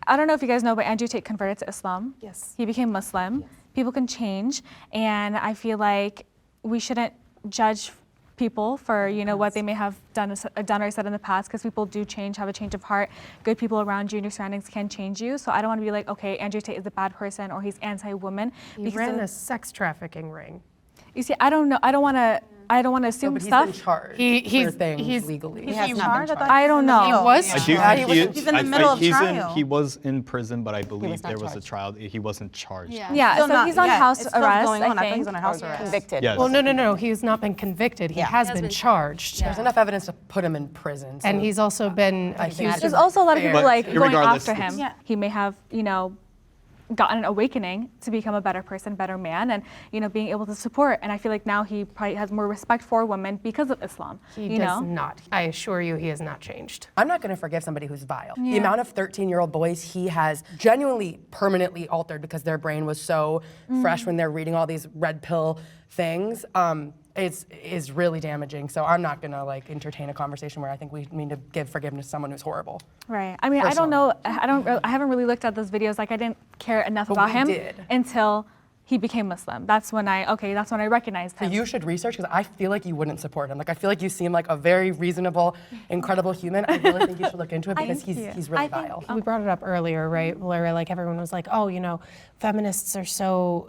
I don't know if you guys know, but Andrew Tate converted to Islam. Yes. He became Muslim. Yes. People can change, and I feel like we shouldn't judge people for what they may have done or said in the past, because people do change, have a change of heart. Good people around you and your surroundings can change you. So I don't want to be like, okay, Andrew Tate is a bad person or he's anti-woman. He ran a sex trafficking ring. You see, I don't know. I don't want to assume But he's stuff. been charged He's for things legally. He has not been charged. I don't know. He was I do charged. think He's in the middle of trial. He was in prison, but I believe was not there was a charged. trial. He wasn't charged. Yeah, so he's on house it's still arrest. going on. I I think think he's under house arrest. Convicted. Yes. Well, no. He's not been convicted. He has been charged. There's enough evidence to put him in prison. So And he's also been accused There's of also a lot of people But like going irregardless, after him. it's- He may have, gotten an awakening to become a better person, better man, and being able to support. And I feel like now he probably has more respect for women because of Islam. He does not. I assure you, he has not changed. I'm not going to forgive somebody who's vile. The amount of 13-year-old boys he has genuinely permanently altered because their brain was so fresh when they're reading all these red pill things. is really damaging. So I'm not gonna like entertain a conversation where I think we need to give forgiveness to someone who's horrible. Right. I mean, I don't know. I haven't really looked at those videos. Like, I didn't care enough about him until he became Muslim. That's when I recognized him. So you should research, because I feel like you wouldn't support him. Like, I feel like you seem like a very reasonable, incredible human. I really think you should look into it, because he's really vile. We brought it up earlier, right, where like everyone was like, oh, you know, feminists are so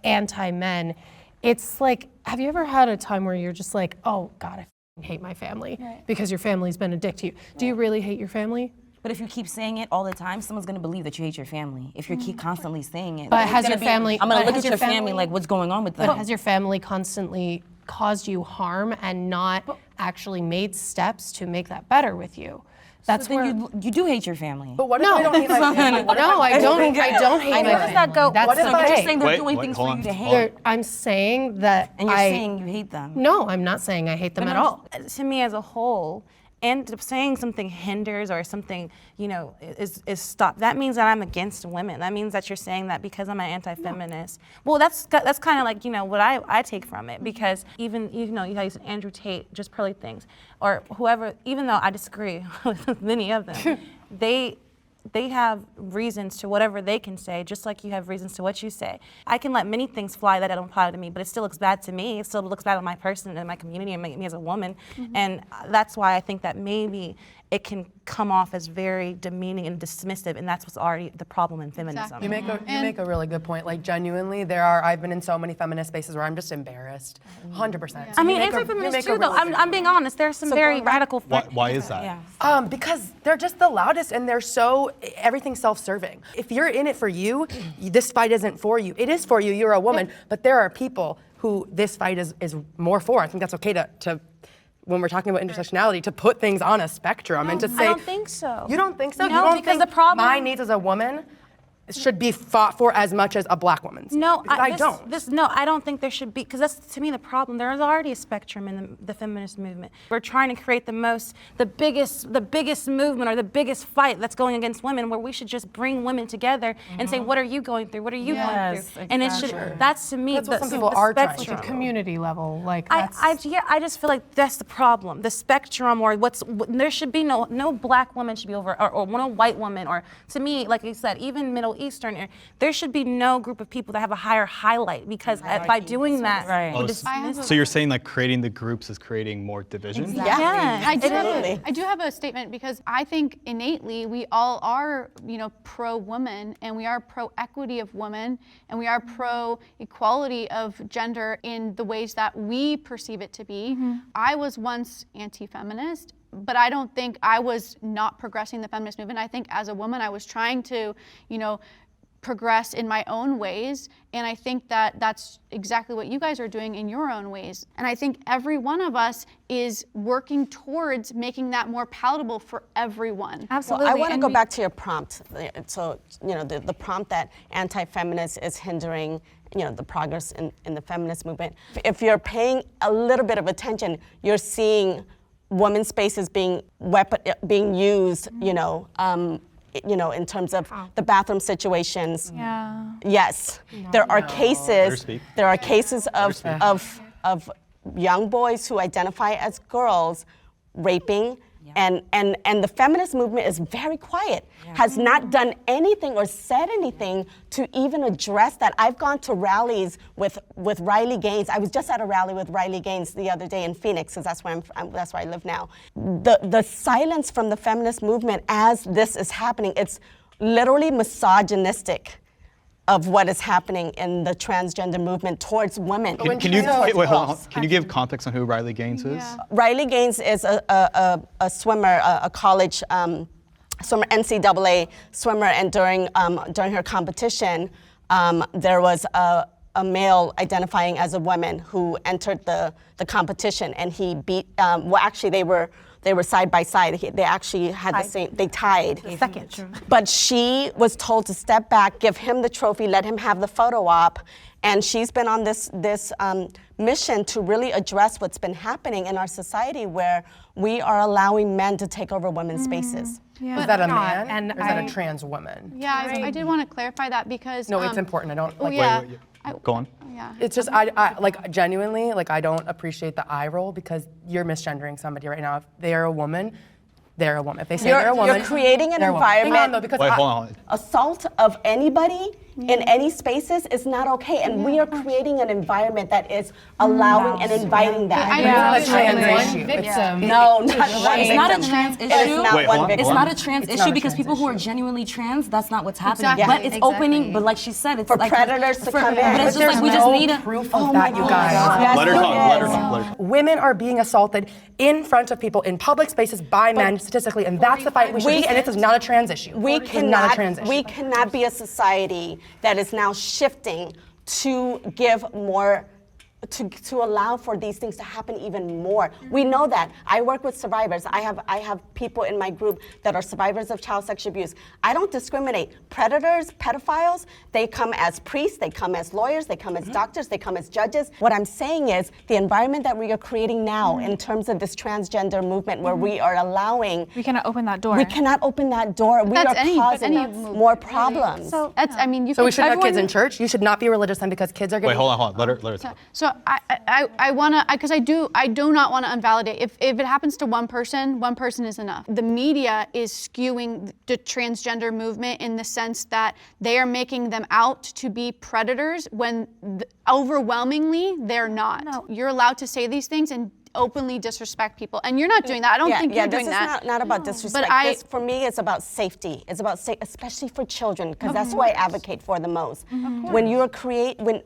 anti-men. It's like, have you ever had a time where you're just like, oh God, I hate my family because your family's been a dick to you? Do you really hate your family? But if you keep saying it all the time, someone's gonna believe that you hate your family. If you keep constantly saying it. But has your family? I'm gonna look at your family like, what's going on with them? But has your family constantly caused you harm and not actually made steps to make that better with you? That's so then you do hate your family. But what if I don't hate my family? No, I don't hate my family. Where does that go? That's What if okay. you're saying they're doing things for you to hate? I'm saying that And you're saying you hate them. No, I'm not saying I hate them at all. To me as a whole, and saying something hinders or something, you know, is stop. That means that I'm against women. That means that you're saying that because I'm an anti-feminist. Well, that's kind of like, you know, what I take from it, because even, you know, you guys, Andrew Tate, just pearly things, or whoever, even though I disagree with many of them, they have reasons to whatever they can say, just like you have reasons to what you say. I can let many things fly that don't apply to me, but it still looks bad to me. It still looks bad on my person and my community and me as a woman. And that's why I think that maybe it can come off as very demeaning and dismissive, and that's what's already the problem in feminism. You make a really good point. Like, genuinely, I've been in so many feminist spaces where I'm just embarrassed, 100%. I mean, anti-feminist too, though. I'm being honest. There's some very radical. Why is that? Yeah. Because they're just the loudest, and everything's self-serving. If you're in it for you, this fight isn't for you. It is for you. You're a woman, but there are people who this fight is more for. I think that's okay to when we're talking about intersectionality, to put things on a spectrum and to say— I don't think so. You don't think so? No, you don't because think the problem— my needs as a woman should be fought for as much as a black woman's? No, I don't. No, I don't think there should be, because that's, to me, the problem. There is already a spectrum in the feminist movement. We're trying to create the biggest movement or the biggest fight that's going against women, where we should just bring women together and say, what are you going through? What are you going through? And it should, that's to me, That's what some the people are trying to spectrum. do. Community level, like I just feel like that's the problem. The spectrum, or there should be no black woman should be over, or no white woman, or to me, like you said, even Middle Eastern, there should be no group of people that have a higher highlight, because by doing that, we dismiss. So you're saying that creating the groups is creating more division? Exactly. Yeah. I do have a statement, because I think innately we all are, you know, pro-woman, and we are pro-equity of women, and we are pro-equality of gender in the ways that we perceive it to be. I was once anti-feminist, but I don't think I was not progressing the feminist movement. I think as a woman, I was trying to, you know, progress in my own ways, and I think that that's exactly what you guys are doing in your own ways. And I think every one of us is working towards making that more palatable for everyone. Absolutely. Well, I want to go back to your prompt. So, you know, the prompt that anti-feminist is hindering, you know, the progress in the feminist movement. If you're paying a little bit of attention, you're seeing women's spaces being used, you know, in terms of the bathroom situations. Yeah. Yes, there are cases. There are cases of young boys who identify as girls raping, and the feminist movement is very quiet. Has not done anything or said anything to even address that. I've gone to rallies with Riley Gaines. I was just at a rally with Riley Gaines the other day in Phoenix, because that's where that's where I live now. The silence from the feminist movement as this is happening, it's literally misogynistic of what is happening in the transgender movement towards women. Can you hold on. Can you give context on who Riley Gaines is? Riley Gaines is a swimmer, a college swimmer, NCAA swimmer, and during her competition, there was a male identifying as a woman who entered the competition, and he beat. Well, actually, they were side by side. They actually had the same. They tied. Second. But she was told to step back, give him the trophy, let him have the photo op, and she's been on this mission to really address what's been happening in our society, where we are allowing men to take over women's spaces. Yeah. Is that a man or is that a trans woman? Yeah, I did want to clarify that, because no, it's important. I don't. Wait. Go on. Yeah. It's just, I like genuinely, like I don't appreciate the eye roll because you're misgendering somebody right now. If they are a woman, they're a woman. If they say they're a woman, you're creating an they're a woman. Hang environment. on, though, because Wait, hold on. Assault of anybody in any spaces is not okay, and we are creating an environment that is allowing and inviting that. It's not a trans issue. No, not one It's not a victim. trans It is issue. not Wait, one hold on, victim. It's not a trans It's issue not a because trans people who are issue. genuinely trans, that's not what's happening. Exactly. But it's Exactly. opening, but like she said, it's For like predators to come in. But it's just like we just need a proof of that, you guys. Yes, Let her there talk. Let her is. talk. Let her talk. Women are being assaulted in front of people in public spaces by men statistically, and that's the fight we should be. And this is not a trans issue. We It's not a trans issue. cannot be a society that is now shifting to give more, to allow for these things to happen even more. We know that. I work with survivors. I have people in my group that are survivors of child sexual abuse. I don't discriminate. Predators, pedophiles, they come as priests, they come as lawyers, they come as doctors, they come as judges. What I'm saying is the environment that we are creating now in terms of this transgender movement where we are allowing, We cannot open that door. we cannot open that door. We That's are any causing movement, more problems. So that's, I mean, you So we could- shouldn't have kids everyone- in church. You should not be religious then because kids are getting. Wait, hold on. Let her talk. So I wanna, because I do not want to invalidate. If it happens to one person is enough. The media is skewing the transgender movement in the sense that they are making them out to be predators when overwhelmingly they're not. No. You're allowed to say these things and openly disrespect people, and you're not doing that. I don't think you're doing that. This is not about disrespect. But This, for me, it's about safety. It's about especially for children, because that's what I advocate for the most. When you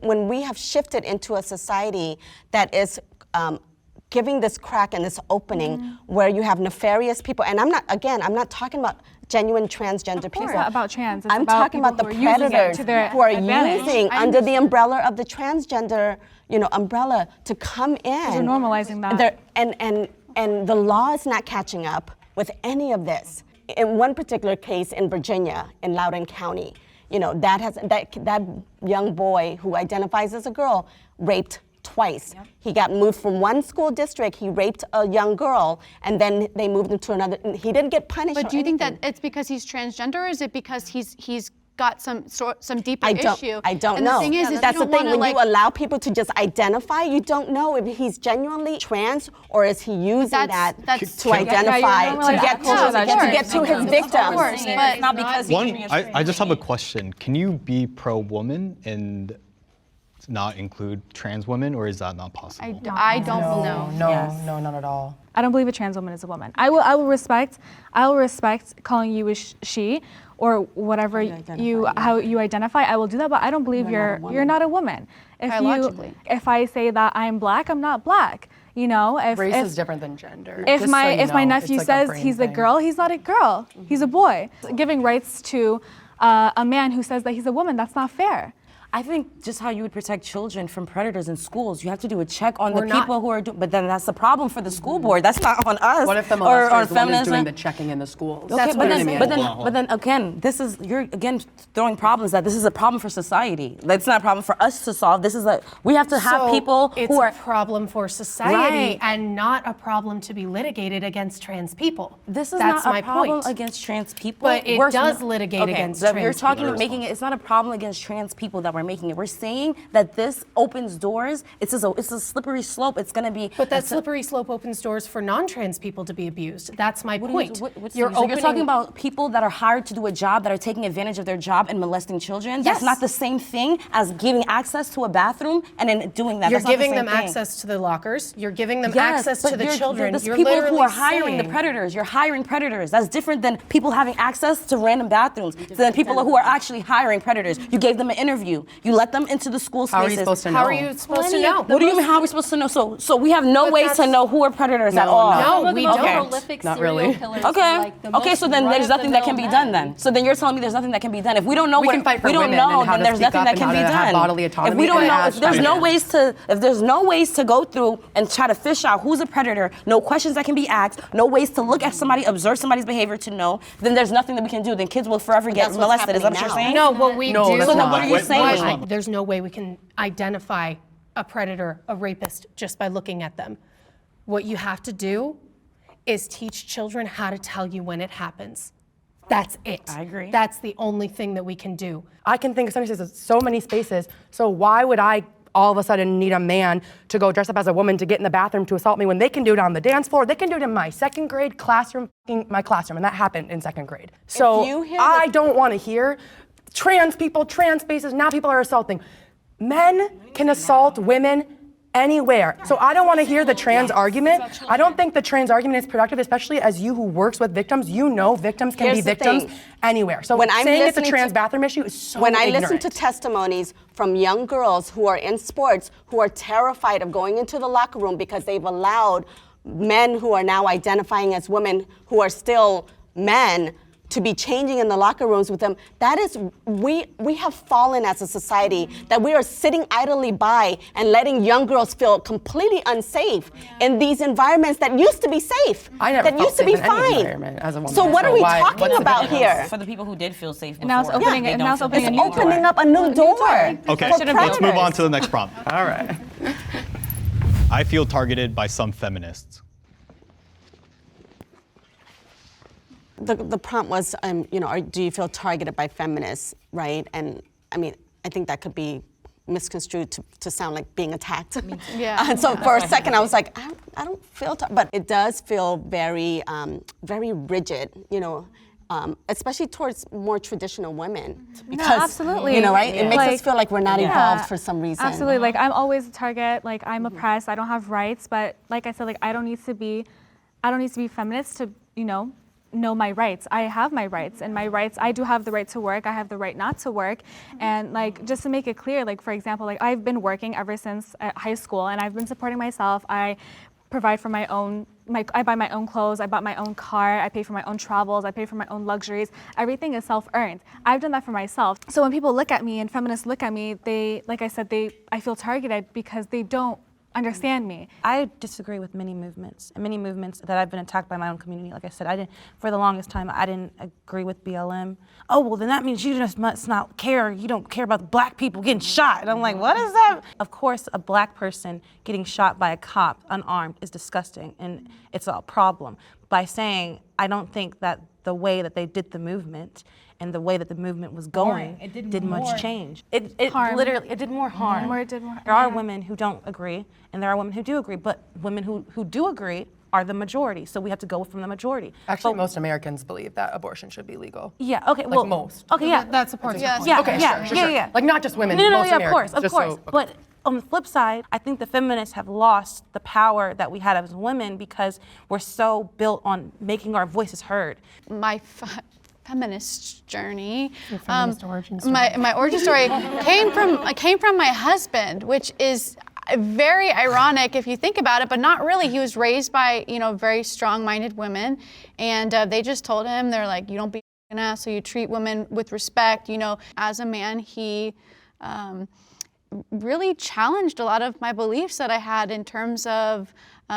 when we have shifted into a society that is giving this crack and this opening where you have nefarious people, and I'm not talking about genuine transgender people. It's not about trans. It's I'm about talking about the people who are using it predators to their who are advantage. using under the umbrella of the transgender, umbrella to come in. We're normalizing that. And the law is not catching up with any of this. In one particular case in Virginia, in Loudoun County, that young boy who identifies as a girl raped twice. Yep. He got moved from one school district, he raped a young girl, and then they moved him to another. He didn't get punished. But do you think that anything. it's because he's transgender, or is it because he's got some deeper issue? I don't and know. The thing is that's you the don't thing. When wanna, you allow people to just identify, you don't know if he's genuinely trans or is he using that's- to identify you're to get to his victims. Of course, but not because I just have a question. Can you be pro-woman and not include trans women, or is that not possible? I don't believe. No, not at all. I don't believe a trans woman is a woman. I will respect calling you a she or whatever how you identify. I will do that, but I don't believe you're not a woman. Biologically. If I say that I'm black, I'm not black. Race is different than gender. If Just my so you my know, nephew it's like a says brain he's a thing. girl, he's not a girl. He's a boy. Giving rights to a man who says that he's a woman, that's not fair. I think just how you would protect children from predators in schools, you have to do a check on We're the not- people who are doing, but then that's the problem for the school board. That's not on us. What if the or molester is the one who's feminism. doing the checking in the schools? Okay, What I mean. but then again, you're again throwing problems that this is a problem for society. That's not a problem for us to solve. We have to have So people it's who are a problem for society Right. and not a problem to be litigated against trans people. This is That's not my a problem point. against trans people. But it We're does litigate against so trans you're talking people. making it. It's not a problem against trans people that we're making it. We're saying that this opens doors. It's a slippery slope. It's going to be. But that slippery slope opens doors for non-trans people to be abused. That's my point. So you're talking about people that are hired to do a job that are taking advantage of their job and molesting children. That's Yes. not the same thing as giving access to a bathroom and then doing that. You're That's not the giving same them thing. access to the lockers. You're giving them Yes, access but to the you're- children. There's You're people who literally are hiring the saying- predators. You're hiring predators. That's different than people having access to random bathrooms. Than people who are actually hiring predators. You gave them an interview. You let them into the school How are you spaces. supposed to know? How are you supposed to know? What do you mean? How are we supposed to know? So we have no But ways to that's- know who are predators at No, all. No, we don't. Not really. Okay, so then there's nothing that can be done then. So then you're telling me there's nothing that can be done. If we don't know We can fight for we don't women know, and how then to there's speak nothing up that and can how be to have done. bodily If autonomy we don't and know, ask predators. if there's no ways to go through and try to fish out who's a predator, no questions that can be asked, no ways to look at somebody, observe somebody's behavior to know, then there's nothing that we can do. Then kids will forever get that's what's molested. Is that what you're happening saying? No, what we No, do. that's So then not. what are you Wait, saying? There's no way we can identify a predator, a rapist, just by looking at them. What you have to do is teach children how to tell you when it happens. That's it. I agree. That's the only thing that we can do. I can think of so many spaces, so why would I all of a sudden need a man to go dress up as a woman to get in the bathroom to assault me when they can do it on the dance floor? They can do it in my second grade classroom, my classroom, and that happened in second grade. So I don't want to hear trans people, trans spaces, now people are assaulting. Men can assault women anywhere. So I don't want to hear the trans argument. I don't think the trans argument is productive, especially as you who works with victims. You know victims can be victims anywhere. So when I'm saying it's a listening trans to- bathroom issue is so When I ignorant. listen to testimonies from young girls who are in sports who are terrified of going into the locker room because they've allowed men who are now identifying as women who are still men to be changing in the locker rooms with them, that is, we have fallen as a society that we are sitting idly by and letting young girls feel completely unsafe in these environments that used to be safe, I never that felt used to safe be in any fine. environment as a woman. So what are we talking what's the about difference? here? For the people who did feel safe before. now it's opening- they and don't now it's feel opening safe a new anymore. Opening up a new door. Okay, for let's move on predators. to the next prompt. All right. I feel targeted by some feminists. The prompt was, do you feel targeted by feminists, right? And I mean, I think that could be misconstrued to sound like being attacked. Yeah. And so for a second, I was like, I don't feel, but it does feel very, very rigid, especially towards more traditional women. Because, absolutely. Right? It makes us Like, feel like we're not yeah. evolved for some reason. Absolutely. Like I'm always a target. Like I'm oppressed. I don't have rights. But like I said, like I don't need to be feminist to, know my rights. I have my rights, and my rights, I do have the right to work. I have the right not to work. And like, just to make it clear, like for example, like I've been working ever since high school, and I've been supporting myself. I provide for I buy my own clothes, I bought my own car, I pay for my own travels, I pay for my own luxuries. Everything is self-earned. I've done that for myself. So when people look at me and feminists look at me, like I said, I feel targeted because they don't understand me. I disagree with many movements that I've been attacked by my own community. Like I said, for the longest time, I didn't agree with BLM. Oh, well, then that means you just must not care. You don't care about the black people getting shot. And I'm like, what is that? Of course, a black person getting shot by a cop unarmed is disgusting, and it's a problem. By saying, I don't think that the way that they did the movement and the way that the movement was going did much change. It literally did more harm. There are women who don't agree, and there are women who do agree, but women who do agree are the majority, so we have to go from the majority. Actually, most Americans believe that abortion should be legal. Yeah, okay, Like well. most. Okay, yeah. That supports your point. Yeah, Okay, yeah, sure. yeah. Like not just women, No, most yeah, of Americans. course, of just course. so- okay. But on the flip side, I think the feminists have lost the power that we had as women because we're so built on making our voices heard. My feminist journey, feminist origin story. my origin story came from my husband, which is very ironic if you think about it, but not really. He was raised by very strong-minded women, and they just told him, they're like, you don't be an ass, so you treat women with respect. As a man, he really challenged a lot of my beliefs that I had in terms of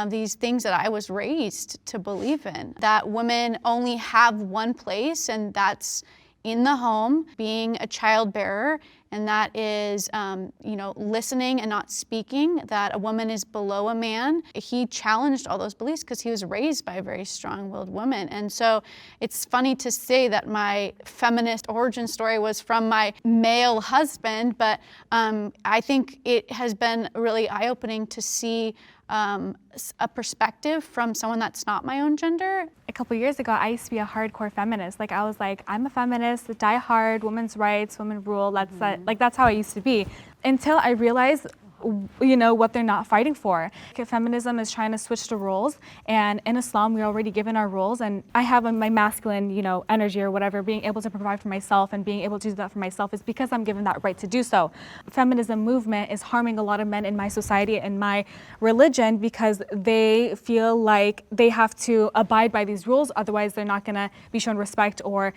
these things that I was raised to believe in. That women only have one place, and that's in the home, being a child bearer, and that is, listening and not speaking, that a woman is below a man. He challenged all those beliefs because he was raised by a very strong-willed woman. And so it's funny to say that my feminist origin story was from my male husband, but I think it has been really eye-opening to see a perspective from someone that's not my own gender. A couple years ago, I used to be a hardcore feminist. Like I was like, I'm a feminist, die hard, women's rights, women rule. That's how I used to be. Until I realized, what they're not fighting for. Feminism is trying to switch the roles, and in Islam, we're already given our roles, and I have my masculine, energy or whatever, being able to provide for myself and being able to do that for myself is because I'm given that right to do so. Feminism movement is harming a lot of men in my society and my religion because they feel like they have to abide by these rules, otherwise they're not gonna be shown respect, or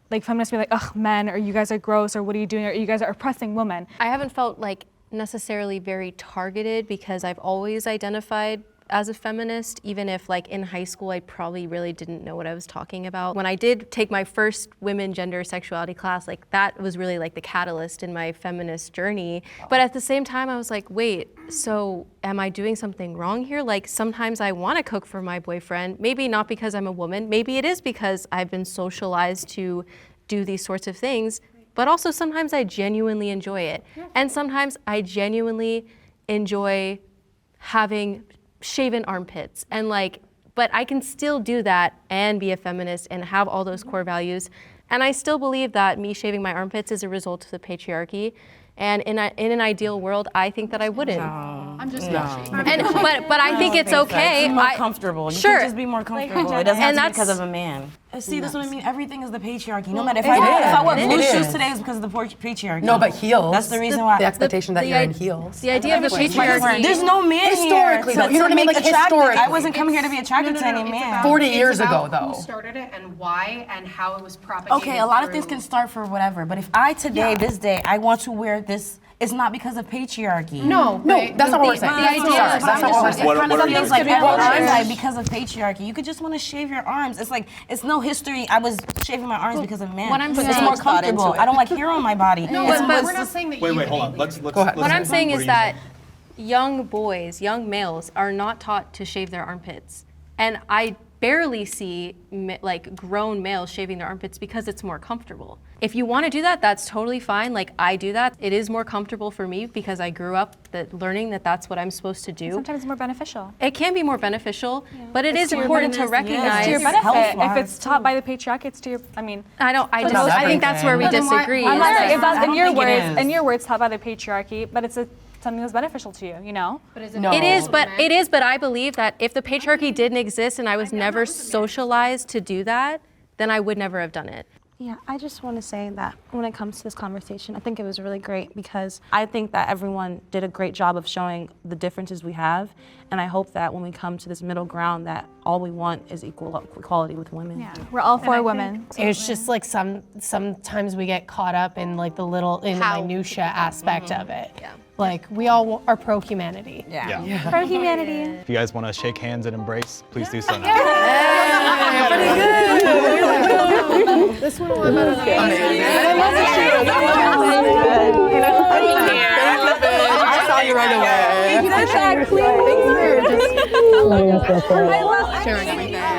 like feminists be like, ugh, men, or you guys are gross, or what are you doing, or you guys are oppressing women. I haven't felt like necessarily very targeted because I've always identified as a feminist, even if like in high school I probably really didn't know what I was talking about. When I did take my first women, gender, sexuality class, like that was really like the catalyst in my feminist journey. But at the same time, I was like, wait, so am I doing something wrong here? Like sometimes I want to cook for my boyfriend, maybe not because I'm a woman, maybe it is because I've been socialized to do these sorts of things, but also sometimes I genuinely enjoy it. And sometimes I genuinely enjoy having shaven armpits and like, but I can still do that and be a feminist and have all those core values. And I still believe that me shaving my armpits is a result of the patriarchy. And in an ideal world, I think that I wouldn't. I'm just but I think it's okay. Be more comfortable. You Sure. can just be more comfortable. It doesn't have to be because of a man. See, that's what I mean. Everything is the patriarchy. No matter if I wear blue shoes today, it's because of the patriarchy. No, but heels. That's the reason why. The expectation that you're in heels. The idea of the patriarchy. There's no man Historically, here. though. You know what I mean? Like historically. I wasn't coming here to be attracted to any man. 40 years ago, though. Who started it and why and how it was propagated. Okay, a lot of things can start for whatever, but if I today, this day, I want to wear this, it's not because of patriarchy. No, that's not what we're saying. idea- That's not what we're saying. What are Things like could be what I'm like because of patriarchy. You could just want to shave your arms. It's like it's no history. I was shaving my arms because of men. what I'm But saying- it's more comfortable. I don't like hair on my body. No, but we're not saying that Wait, hold on. Let's what I'm saying is that young boys, young males are not taught to shave their armpits. And I barely see like grown males shaving their armpits because it's more comfortable. If you want to do that, that's totally fine. Like I do that. It is more comfortable for me because I grew up learning that that's what I'm supposed to do. Sometimes it's more beneficial. It can be more beneficial, but it is important to recognize. It's to your benefit. If it's taught by the patriarchy, it's to your. I mean, I think that's where we disagree. I'm not saying if that's in your think it words. is. In your words, taught by the patriarchy, but it's something that's beneficial to you. You know. But is No. It is, but I believe that if the patriarchy didn't exist and I was never socialized to do that, then I would never have done it. Yeah, I just want to say that when it comes to this conversation, I think it was really great because I think that everyone did a great job of showing the differences we have, and I hope that when we come to this middle ground that all we want is equality with women. Yeah, we're all for women. It's just like sometimes we get caught up in like the minutia aspect of it. Yeah. Like we all are pro humanity. Yeah. For humanity. If you guys want to shake hands and embrace, please do so now. This one a little better than I saw you right away. Sharing everything.